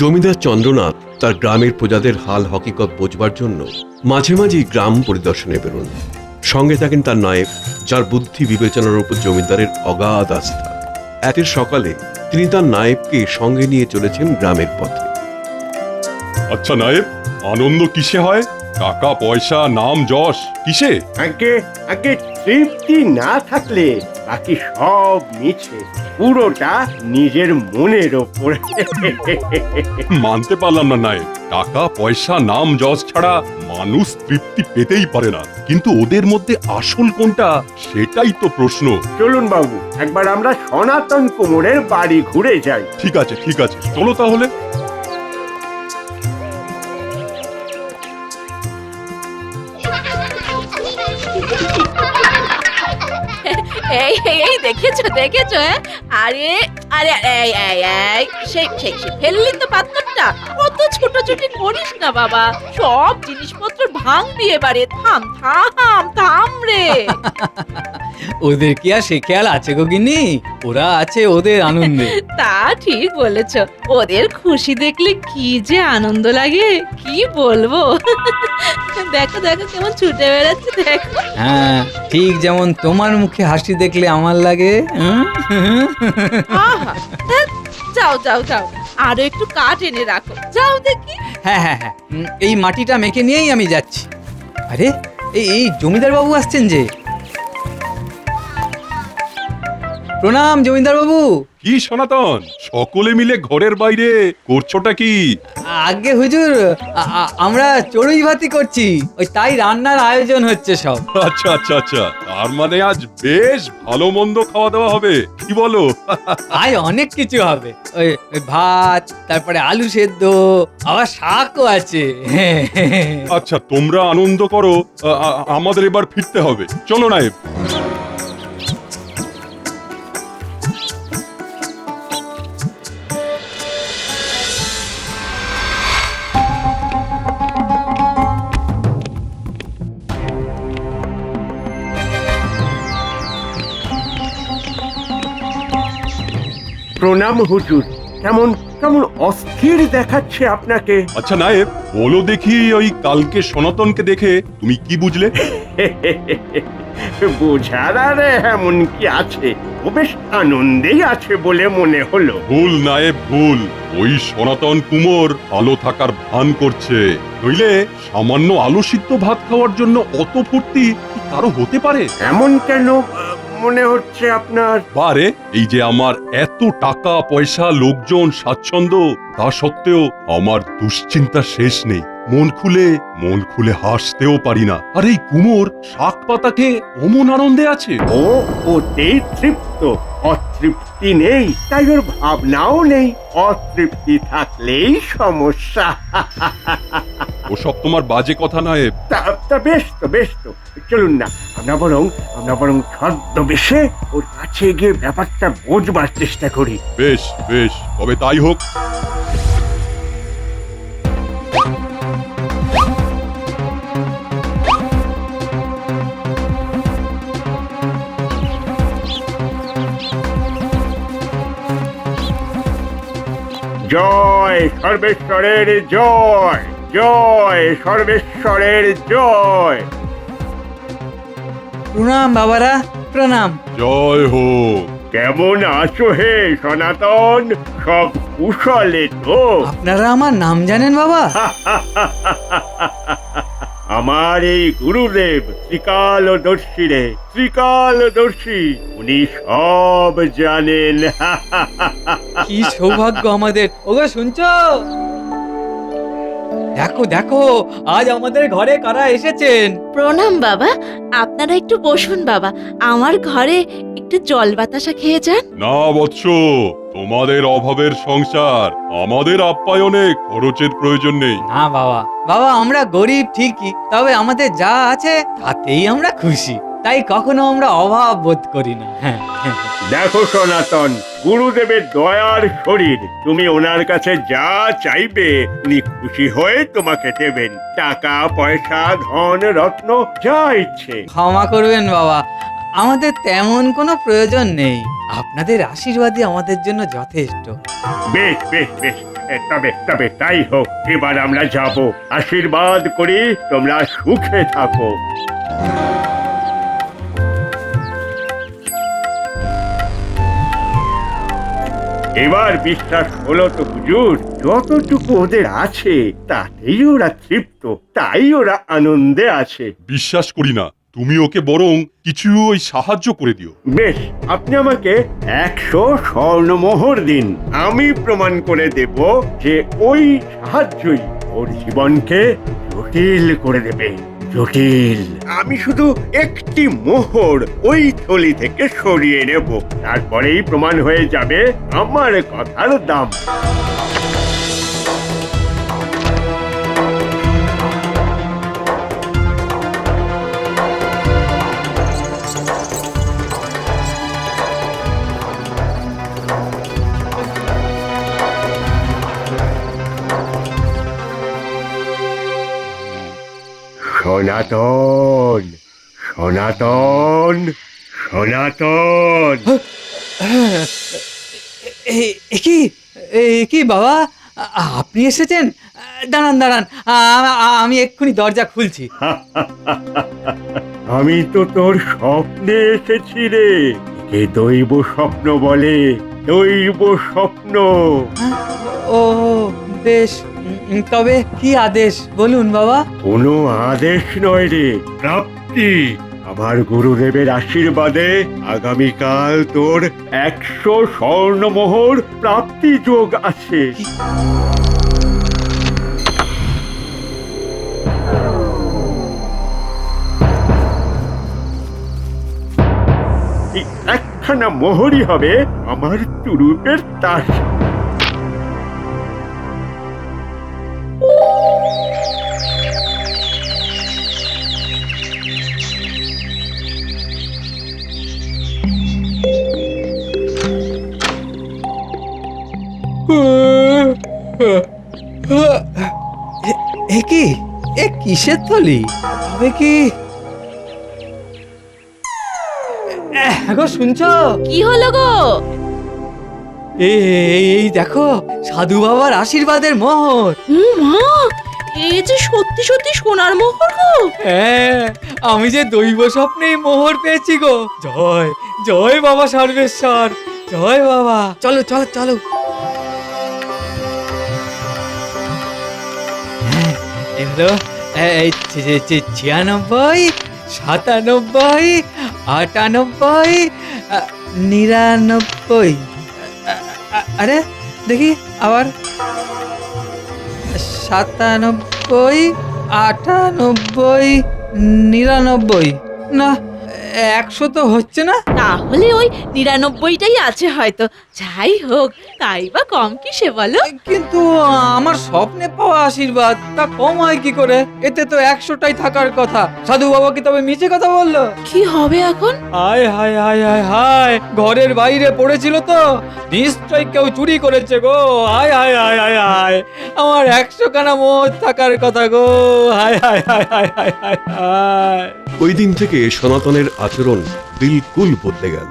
জমিদার চন্দ্রনাথ তার গ্রামের প্রজাদের হাল হকিকত বোঝবার জন্য মাঝে মাঝেই গ্রাম পরিদর্শনে বেরোন। সঙ্গে থাকেন তার নায়েব, যার বুদ্ধি বিবেচনার উপর জমিদারের অগাধ আস্থা। একের সকালে তিনি তার নায়েবকে সঙ্গে নিয়ে চলেছেন গ্রামের পথে। আচ্ছা নায়েব, আনন্দ কিসে হয়? টাকা পয়সা নাম যশ কিসে? আগে আগে তৃপ্তি না থাকলে বাকি সব মিছে, পুরোটা নিজের মনের ওপর। মানতে পারলাম না নায়েব, টাকা পয়সা নাম যশ ছাড়া মানুষ তৃপ্তি পেতেই পারে না। কিন্তু ওদের মধ্যে আসল কোনটা সেটাই তো প্রশ্ন। চলুন বাবু, একবার আমরা সনাতন কুমোরের বাড়ি ঘুরে যাই। ঠিক আছে ঠিক আছে, চলো তাহলে। এই এই এই দেখেছো দেখেছো? আরে আরে এই এই এই সেই সেই সেই ফেললি তো পাথরটা। কত ছোটাছুটি করিস না বাবা, সব জিনিসপত্র ভাঙবি এবারে। থাম থাম থাম রে। ওদের কি আর সে খেয়াল আছে গো গিন্নি? ওরা আছে ওদের আনন্দে। তা ঠিক বলেছ, ওদের খুশি দেখলে কি যে আনন্দ লাগে কি বলবো। দেখো দেখো কেমন ছুটে বেড়াচ্ছে, দেখো। হ্যাঁ, ঠিক যেমন তোমার মুখে হাসি দেখলে আমার লাগে। আহা, ধ্যাৎ, যাও যাও যাও, আরো একটু কাঠ এনে রাখো, যাও দেখি। হ্যাঁ হ্যাঁ হ্যাঁ, এই মাটিটা মেখে নিয়েই আমি যাচ্ছি। আরে এই জমিদার বাবু আসছেন যে। প্রণাম জমিদার বাবু। কি সনাতন, সকলে মিলে ঘরের বাইরে করছোটা কি? আগে হুজুর, আমরা চড়ুই ভাতি করছি, ওই তাই রান্নার আয়োজন হচ্ছে সব। আচ্ছা আচ্ছা আচ্ছা, তার মানে আজ বেশ ভালো মন্দ খাওয়া দাওয়া হবে, কি বলো? আজ অনেক কিছু হবে। ওই ভাত, তারপরে আলু সেদ্ধ, আবার শাকও আছে। আচ্ছা তোমরা আনন্দ করো, আমাদের এবার ফিরতে হবে। চলো নায়েব। প্রণাম হুজুর। কেমন কেমন অস্থির দেখাচ্ছে আপনাকে। আচ্ছা নায়েব, বলো দেখি, ওই কালকে সনাতনকে দেখে তুমি কি বুঝলে? বোঝার আর এমন কি আছে, ও বেশ আনন্দেই আছে বলে মনে হলো। ভুল নায়েব ভুল, ওই সনাতন কুমোর ভালো থাকার ভান করছে। নইলে সামান্য আলু সিদ্ধ ভাত খাওয়ার জন্য অত ফুর্তি কি কারো হতে পারে? এমন কেন মনে হচ্ছে আপনার? বারে, এই যে আমার এত টাকা পয়সা লোকজন স্বাচ্ছন্দ্য, তা সত্ত্বেও আমার দুশ্চিন্তা শেষ নেই। মন খুলে হাসতেও পারি না। আর এই কুমোর শাক পাতাকে অমন আনন্দে আছে। ও ওতেই তৃপ্ত, অতৃপ্তি নেই, তাই ওর ভাবনাও নেই। অতৃপ্তি থাকলেই সমস্যা। ওসব তোমার বাজে কথা নায়েব। তা বেশ তো চলুন না, আমরা বরং ছদ্মবেশে ওর কাছে গিয়ে ব্যাপারটা বোঝবার চেষ্টা করি। বেশ বেশ, তবে তাই হোক। জয় সর্বেশ্বরের জয়, জয় সর্বেশ্বরের জয়। প্রণাম বাবারা, প্রণাম। জয় হোক। কেমন আছো হে সনাতন? সব কুশলে তো? আপনারা আমার নাম জানেন বাবা? আমার এই গুরুদেব ত্রিকালদর্শী রে, ত্রিকালদর্শী, উনি সব জানেন। কি সৌভাগ্য আমাদের। ওগো শুনছো? দেখো দেখো, আজ আমাদের ঘরে কারা এসেছেন। প্রণাম বাবা, আপনারা একটু বসুন বাবা, আমার ঘরে একটু জল বাতাসা খেয়ে যান। না বৎস, তোমাদের অভাবের সংসার, আমাদের আপ্যায়নে খরচের প্রয়োজন নেই। না বাবা, বাবা আমরা গরিব ঠিকই, তবে আমাদের যা আছে তাতেই আমরা খুশি, তাই কখনো আমরা অভাব বোধ করি না। হ্যাঁ দেখো সনাতন, গুরুদেবের দয়ার শরীর, তুমি ওনার কাছে যা চাইবে উনি খুশি হয়ে তোমাকে দেবেন। টাকা পয়সা ধন রত্ন যা ইচ্ছে। ক্ষমা করবেন বাবা, আমাদের তেমন কোনো প্রয়োজন নেই। আপনাদের আশীর্বাদই আমাদের জন্য যথেষ্ট। বেশ বেশ বেশ, তবে তবে তাই হোক, এবার আমরা যাব। আশীর্বাদ করি তোমরা সুখে থাকো। এবার বিশ্বাস হলো তো হুজুর, যতটুকু ওদের আছে তাতেই ওরা তৃপ্ত, তাই ওরা আনন্দে আছে। বিশ্বাস করি না, তুমি ওকে বরং কিছু ওই সাহায্য করে দিও। বেশ, আপনি আমাকে 100 স্বর্ণমোহর দিন, আমি প্রমাণ করে দেব যে ওই সাহায্যই ওর জীবনকে জটিল করে দেবে। জটিল। আমি শুধু একটি মোহর ওই থলি থেকে সরিয়ে নেব, তারপরেই প্রমাণ হয়ে যাবে আমার কথার দাম। সনাতন, সনাতন, সনাতন। কি বাবা, আপনি এসেছেন? দাঁড়ান দাঁড়ান, আমি এক্ষুনি দরজা খুলছি। আমি তো তোর স্বপ্নে এসেছি রে। একে দৈব স্বপ্ন বলে, দৈব স্বপ্ন। ও বেশ, তবে কি আদেশ বলুন বাবা। কোনো আদেশ নয় রে, প্রাপ্তি। আমার গুরুদেবের আশীর্বাদে আগামীকাল তোর 100 স্বর্ণমোহর প্রাপ্তি যোগ আছে। এই একখানা মোহরই হবে আমার তুরুপের তাস। এ কিসের থলি? তবে কি গো, শুনছো? কি হলো গো? এই দেখো, সাধু বাবার আশীর্বাদের মোহর। মা, এই যে সত্যি সত্যি সোনার মোহর গো। হ্যাঁ, আমি যে দৈব স্বপ্নেই মোহর পেয়েছি গো। জয় জয় বাবা সর্বেশ্বর, জয় বাবা। চলো চলো চলো। এগুলো 96, 97, 98, 99। আরে দেখি আবার 97, 98, 99। না, 100 তো হচ্ছে না। তাহলে ওই 99টাই আছে হয়তো। যাই হোক, তাই বা কম কিসে বলো? কিন্তু আমার স্বপ্নে পাওয়া আশীর্বাদ তা কম হয় কি করে? এতে তো 100টাই থাকার কথা। সাধু বাবা কি তবে মিছে কথা বললো? কি হবে এখন? হায় হায় হায় হায় হায়, ঘরের বাইরে পড়েছিল তো, নিশ্চয় কেউ চুরি করেছে গো। হায় হায় হায় হায় হায়, আমার 100 খানা মোহর থাকার কথা গো। হায় হায় হায় হায় হায় হায় হায়। ওই দিন থেকে সনাতনের আচরণ বিলকুল বদলে গেল।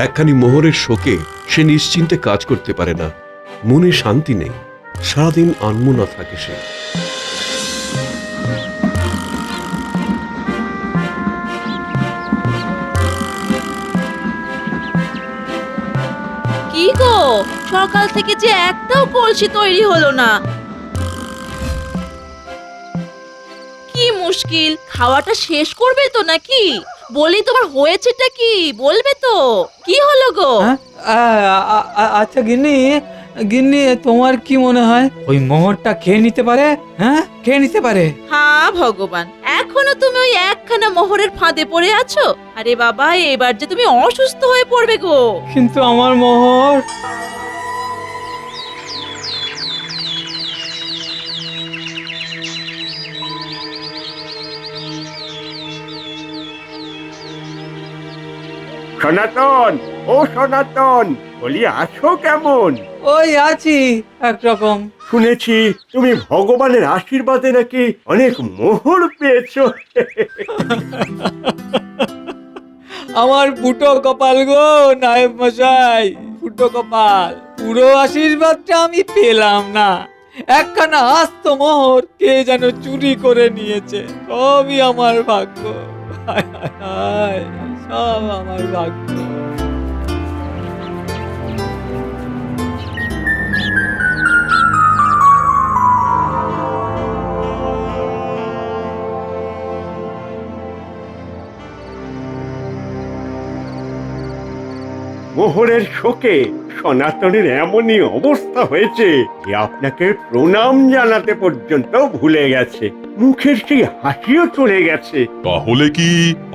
একখানি মোহরের শোকে সে নিশ্চিন্তে কাজ করতে পারে না, মনে শান্তি নেই, সারাদিন আনমনা থাকে সে। কি গো, সকাল থেকে যে একটাও কলসি তৈরি হলো না। কি মুশকিল, খাওয়াটা শেষ করবে তো নাকি? বলি তোমার হয়েছেটা কি, বলবে তো? কি হলো গো? আচ্ছা গিন্নি, গিন্নি তোমার কি মনে হয় ওই মোহরটা খেয়ে নিতে পারে? হ্যাঁ, খেয়ে নিতে পারে? হ্যাঁ ভগবান, এখনো তুমি ওই একখানা মোহরের ফাঁদে পড়ে আছো? আরে বাবা, এবার যে তুমি অসুস্থ হয়ে পড়বে গো। কিন্তু আমার মোহর। সনাতন, ও সনাতন, বলি আছো কেমন? ওই আছি একরকম। শুনেছি তুমি ভগবানের আশীর্বাদে নাকি অনেক মোহর পেয়েছো। আমার ফুটো কপাল গো নায়েব মশাই, ফুটো কপাল। পুরো আশীর্বাদটা আমি পেলাম না। একখানা আস্ত মোহর কে যেন চুরি করে নিয়েছে। সবই আমার ভাগ্য, হায় হায় হায়, সব আমার ভাগ্য। মোহরের শোকে সনাতনের এমনই অবস্থা হয়েছে যে আপনাকে প্রণাম জানাতে পর্যন্ত ভুলে গেছে। মুখের সেই হাসিও চলে গেছে। তাহলে কি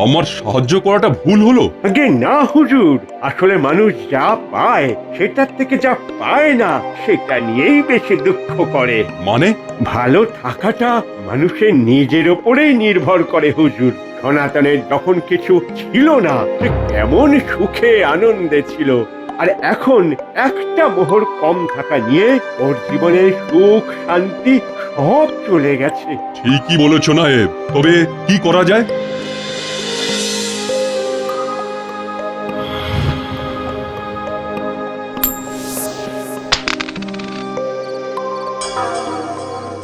আমার সাহায্য করাটা ভুল হলো? আগে না হুজুর, আসলে মানুষ যা পায় সেটার থেকে যা পায় না সেটা নিয়েই বেশি দুঃখ করে। মানে? ভালো থাকাটা মানুষের নিজের ওপরেই নির্ভর করে হুজুর। সনাতনের যখন কিছু ছিল না, সে কেমন সুখে আনন্দে ছিল, আর এখন একটা মোহর কম থাকা নিয়ে ওর জীবনের সুখ শান্তি সব চলে গেছে। ঠিকই বলেছ নায়েব, তবে কি করা যায়?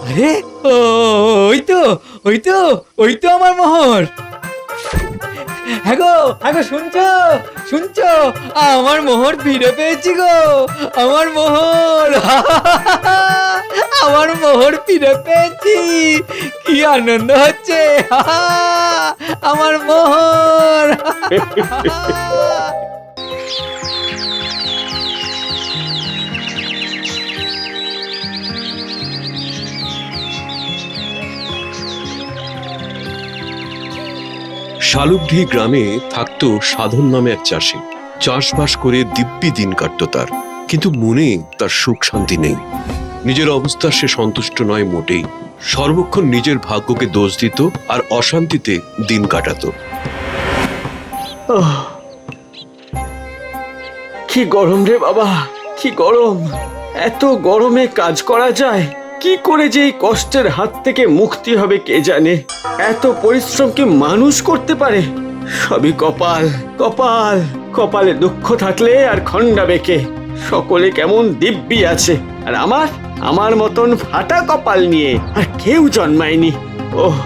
আরে ওই তো ওই তো ওই তো আমার মোহর। হ্যাঁ গো শুনছো শুনছো, আমার মোহর ফিরে পেয়েছি গো, আমার মোহর আমার মোহর ফিরে পেয়েছি, কি আনন্দ হচ্ছে, আমার মোহর। শালুকঢি গ্রামে থাকতো সাধন নামে এক চাষি। চাষবাস করে দিব্যি দিন কাটতো তার, কিন্তু মনে তার সুখ শান্তি নেই। নিজের অবস্থা সে সন্তুষ্ট নয় মোটেই। সর্বক্ষণ নিজের ভাগ্যকে দোষ দিত আর অশান্তিতে দিন কাটাতো। কি গরম রে বাবা, কি গরম! এত গরমে কাজ করা যায়? কি করে যে এই কষ্টের হাত থেকে মুক্তি হবে কে জানে। এত পরিশ্রম কি মানুষ করতে পারে? সবই কপাল, কপাল। কপালে দুঃখ থাকলে আর খন্ডা বেঁকে সকলে কেমন দিব্যি আছে, আর আমার মতন ফাটা কপাল নিয়ে আর কেউ জন্মায়নি। ওহ,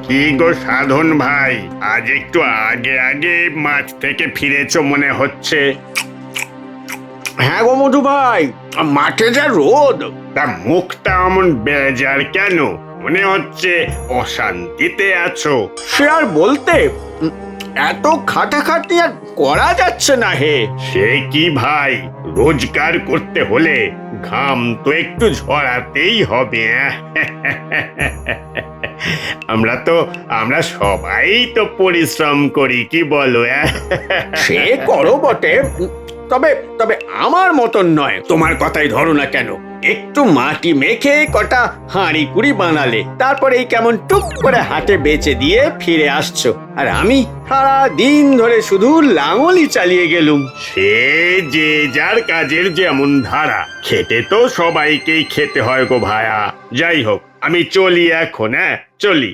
কি গো সাধন ভাই, আজ একটু আগে আগে মাঠ থেকে ফিরেছো মনে হচ্ছে। হ্যাঁ গো মধু ভাই, মাঠে যা রোদ। তা মুখটা এমন বেজার কেন? মনে হচ্ছে অশান্তিতে আছো। সে আর বলতে, এত খাটাখাটি আর করা যাচ্ছে না হে। সে কি ভাই, রোজগার করতে হলে ঘাম তো একটু ঝরাতেই হবে। আমরা সবাই তো পরিশ্রম করি, কি বলো? সে করো বটে, তবে তবে আমার মতন নয়। তোমার কথাই ধরো না কেন, একটু মাটি মেখে কটা হাঁড়ি কুড়ি বানালে, তারপরে এই কেমন টুক করে হাটে বেচে দিয়ে ফিরে আসছো, আর আমি সারা দিন ধরে শুধু লাঙলই চালিয়ে গেলুম। সে যে যার কাজের যেমন ধারা, খেতে তো সবাইকেই খেতে হয় গো ভায়া। যাই হোক, আমি চলি এখন। চলি।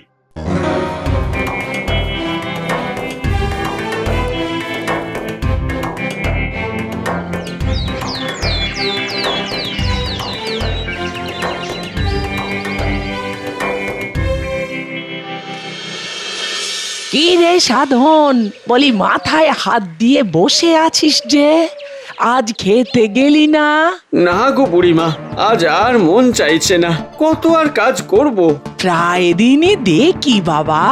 কি রে সাধন, বলি মাথায় হাত দিয়ে বসে আছিস যে, আজ খেতে গেলি না? না গো বুড়িমা, আজ আর মন চাইছে না। কত আর কাজ করব? প্রায় দিনই দেখি বাবা,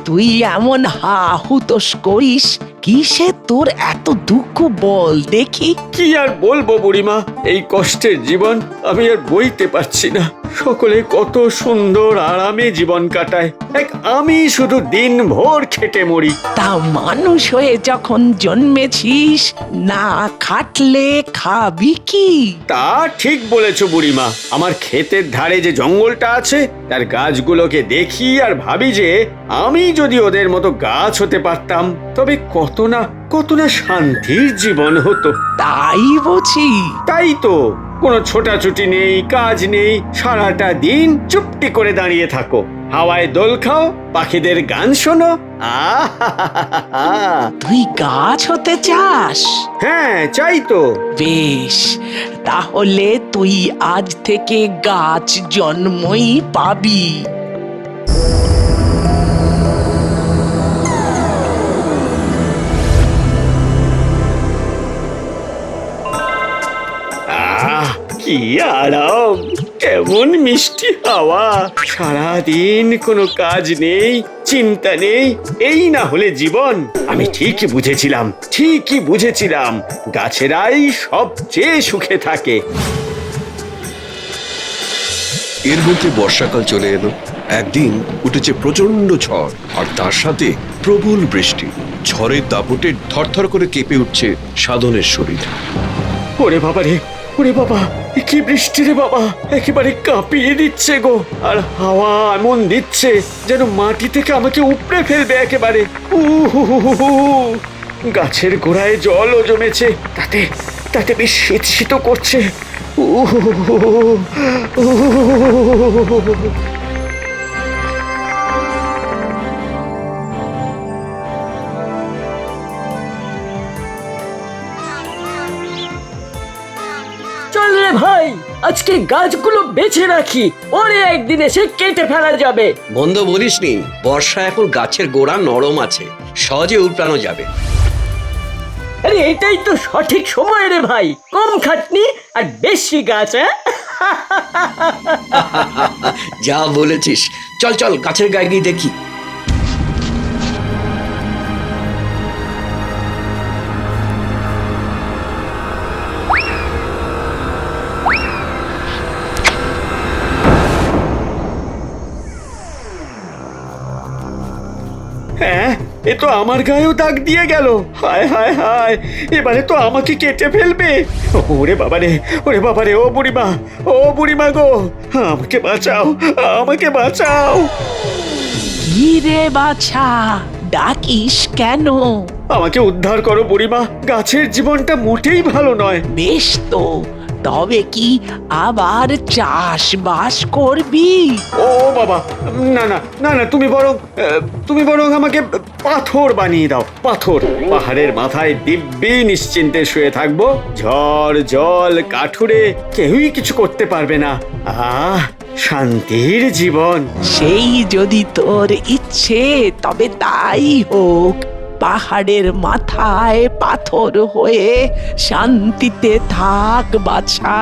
তুই এমন হা হুতোষ করিস, কিসে তোর এত দুঃখ বল দেখি। কি আর বলবো বুড়িমা, এই কষ্টের জীবন আমি আর বইতে পারছি না। সকলে কত সুন্দর আরামে জীবন কাটায়, এক আমি শুধু দিন ভোর খেটে মরি। তা মানুষ হয়ে যখন জন্মেছিস, না খাটলে খাবি কি? তা ঠিক বলেছো বুড়িমা। আমার ক্ষেতের ধারে যে জঙ্গলটা আছে, তার গাছগুলোকে দেখি আর ভাবি যে আমি যদি ওদের মতো গাছ হতে পারতাম, তবে কত না শান্তির জীবন হতো। তাই বুঝি? তাই তো, কোনো ছোটাছুটি নেই, কাজ নেই, সারাটা দিন চুপটি করে দাঁড়িয়ে থাকো, হাওয়ায় দোল খাও, পাখিদের গান শোনো। আহা! তুই গাছ হতে চাস? হ্যাঁ, চাই তো। বেশ, তাহলে তুই আজ থেকে গাছ জন্মই পাবি। আহ, কি আরাম, কেমন মিষ্টি হাওয়া, সারাদিন কোনো কাজ নেই, চিন্তা নেই, এই না হলে জীবন। আমি ঠিকই বুঝেছিলাম গাছেরাই সবচেয়ে সুখে থাকে। এর মধ্যে বর্ষাকাল চলে এলো। একদিন উঠেছে প্রচন্ড ঝড়, আর তার সাথে প্রবল বৃষ্টি। ঝড়ের দাপটে থরথর করে কেঁপে উঠছে সাধনের শরীর। ওরে বাবা রে, ওরে বাবা, এ কি বৃষ্টি রে বাবা, একেবারে কাঁপিয়ে দিচ্ছে গো। আর হাওয়া এমন দিচ্ছে যেন মাটি থেকে আমাকে উপড়ে ফেলবে একেবারে। উহুহুহুহু। গাছের গোড়ায় জলও জমেছে, তাতে তাতে বেশ শীত শীত করছে। উহুহুহুহু। উহুহুহুহু। চল রে ভাই, আজকে গাছগুলো বেছে রাখি, পরে একদিন এসে কেটে ফেলা যাবে। বন্ধ বলিসনি, বর্ষা এখন গাছের গোড়া নরম আছে, সহজে উপড়ানো যাবে। আরে এটাই তো সঠিক সময় রে ভাই, কম খাটনি আর বেশি গাছ। যা বলেছিস, চল চল গাছের গায়ে গিয়ে দেখি। হ্যাঁ, এ তো আমার গায়েও দাগ দিয়ে গেল। হায় হায় হায়, এবারে তো আমাকে কেটে ফেলবে। ওরে বাবারে, ওরে বাবারে, ও বুড়িমা গো, আমাকে বাঁচাও, আমাকে বাঁচাও। কি রে বাছা, ডাকিস কেন? আমাকে উদ্ধার করো বুড়িমা, গাছের জীবনটা মোটেই ভালো নয়। বেশ তো, তবে কি আবার চাষবাস করবি? ও বাবা, না না না না, তুমি বরং আমাকে পাথর বানিয়ে দাও, পাথর। পাহাড়ের মাথায় দিব্যি নিশ্চিন্তে শুয়ে থাকবো, ঝড় জল কাঠুরে কেউই কিছু করতে পারবে না। আহ, শান্তির জীবন। সেই যদি তোর ইচ্ছে তবে তাই হোক, পাহাড়ের মাথায় পাথর হয়ে শান্তিতে থাক বাছা।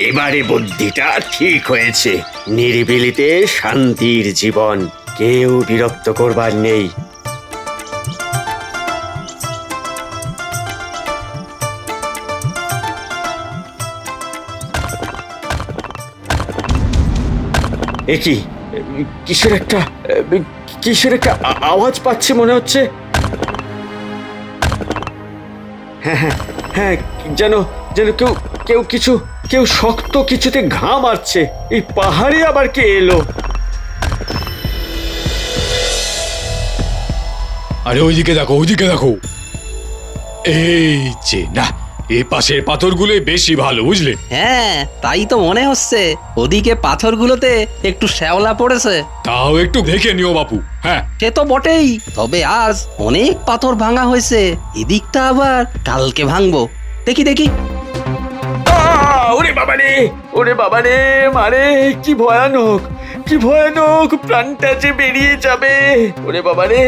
এবারে বুদ্ধিটা ঠিক হয়েছে, নিরিবিলিতে শান্তির জীবন, কেউ বিরক্ত করবার নেই। একি, কিসের একটা আওয়াজ পাচ্ছি মনে হচ্ছে। হ্যাঁ হ্যাঁ হ্যাঁ, যেন যেন কেউ শক্ত কিছুতে ঘা মারছে। এই পাহাড়ে আবার কে এলো? আরে ওইদিকে দেখো, এই যে না, এ পাশের পাথরগুলোই বেশি ভালো, বুঝলে? হ্যাঁ, তাই তো মনে হচ্ছে। ওদিকে পাথরগুলোতে একটু শ্যাওলা পড়েছে। তাও একটু দেখে নিও বাপু। হ্যাঁ, সে তো বটেই, তবে আজ অনেক পাথর ভাঙা হয়েছে, এদিকটা আবার কালকে ভাঙবো। দেখি। ওরে বাবারে, মারে, কি ভয়ানক, প্রাণটা যে বেরিয়ে যাবে। ওরে বাবারে।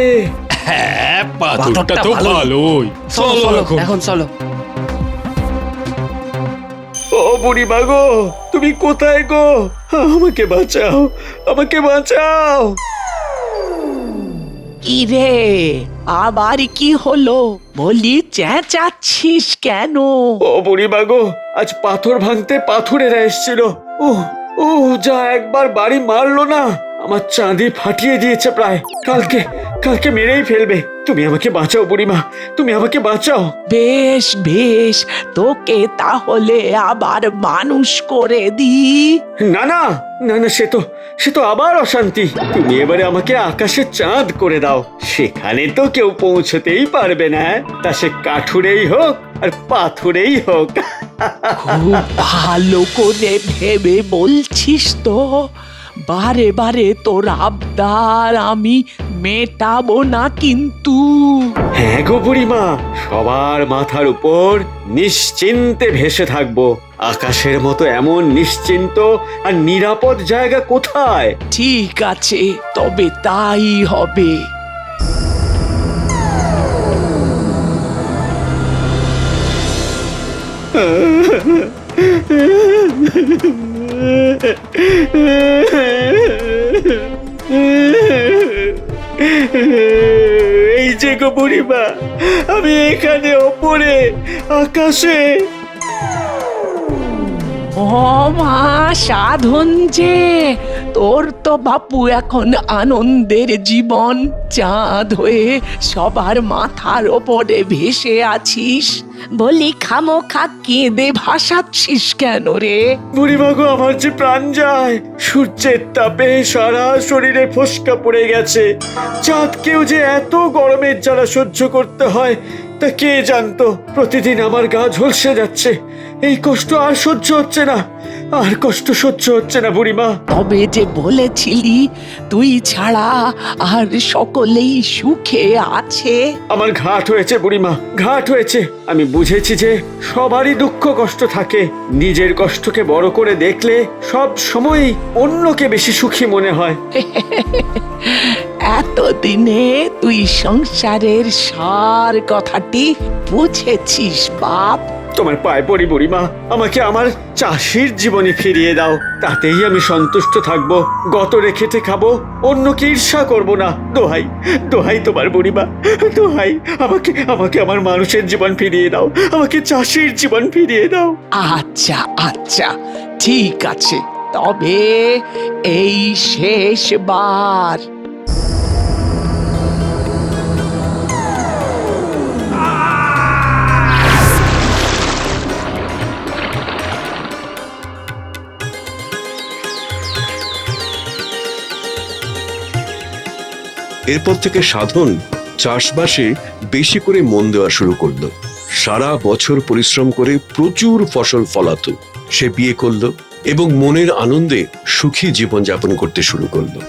হ্যাঁ, পাথরটা তো ভালোই। ভালোই। চলো এখন চলো। ও বুড়িমা গো, তুমি কোথায় গো? আমাকে বাঁচাও। কি রে, আবার কি হলো? বলি চেঁচাচ্ছিস কেন? ও বুড়িমা গো, আজ পাথর ভাঙতে পাথরেরা এসেছিল। ও যা একবার বাড়ি মারলো না, আমার চাঁদি ফাটিয়ে দিয়েছে প্রায়। কালকে কালকে মেরেই ফেলবে। তুমি আমাকে বাঁচাও বুড়িমা, তুমি আমাকে বাঁচাও। বেশ বেশ, তোকে তাহলে আবার মানুষ করে দি। না না না না, সে তো আবার অশান্তি। তুমি এবারে আমাকে আকাশে চাঁদ করে দাও, সেখানে তো কেউ পৌঁছতেই পারবে না। তা সে কাঠুরেই হোক আর পাথুরেই হোক। খুব ভালো করে ভেবে বলছিস তো। বারে বারে তোর আবদার আমি মেটাবো না কিন্তু। হ্যাঁ গো বুড়িমা, সবার মাথার উপর নিশ্চিন্তে ভেসে থাকবো। আকাশের মতো এমন নিশ্চিন্ত আর নিরাপদ জায়গা কোথায়? ঠিক আছে, তবে তাই হবে। এই যে গো বুড়িমা, আমি এখানে ওপরে আকাশে। ও মা সাধন যে, তোর তো বাপু এখন আনন্দের জীবন। চাঁদ হয়ে সবার মাথার ওপরে ভেসে আছিস। বলি খামোখা কেঁদে ভাসাচ্ছিস কেন রে? বুড়িমা গো, আমার যে প্রাণ যায়। সূর্যের তাপে সারা শরীরে ফোস্কা পড়ে গেছে। চাঁদকেও যে এত গরমের জ্বালা সহ্য করতে হয় তা কে জানতো। প্রতিদিন আমার গা ঝলসে যাচ্ছে। এই কষ্ট আর সহ্য হচ্ছে না, আর কষ্ট সহ্য হচ্ছে না বুড়িমা। তবে যে বলেছিলি তুই ছাড়া আর সকলেই সুখে আছে। আমার ঘাট হয়েছে বুড়িমা, ঘাট হয়েছে। আমি বুঝেছি যে সবারই দুঃখ কষ্ট থাকে। নিজের কষ্টকে বড় করে দেখলে সব সময় অন্যকে বেশি সুখী মনে হয়। এতদিনে তুই সংসারের সার কথাটি বুঝেছিস বাপ। তোমার পায়ে পড়ি বুড়িমা, আমাকে আমার চাষির জীবনে ফিরিয়ে দাও। তাতেই আমি সন্তুষ্ট থাকবো। গতরে খেটে খাবো, অন্যকে ঈর্ষা করবো না। দোহাই দোহাই তোমার বুড়িমা, দোহাই, আমাকে আমাকে আমার মানুষের জীবন ফিরিয়ে দাও। আমাকে চাষির জীবন ফিরিয়ে দাও। আচ্ছা আচ্ছা, ঠিক আছে, তবে এই শেষবার। এরপর থেকে সাধন চাষবাসে বেশি করে মন দেওয়া শুরু করলো। সারা বছর পরিশ্রম করে প্রচুর ফসল ফলাতো। সে বিয়ে করলো এবং মনের আনন্দে সুখী জীবন যাপন করতে শুরু করলো।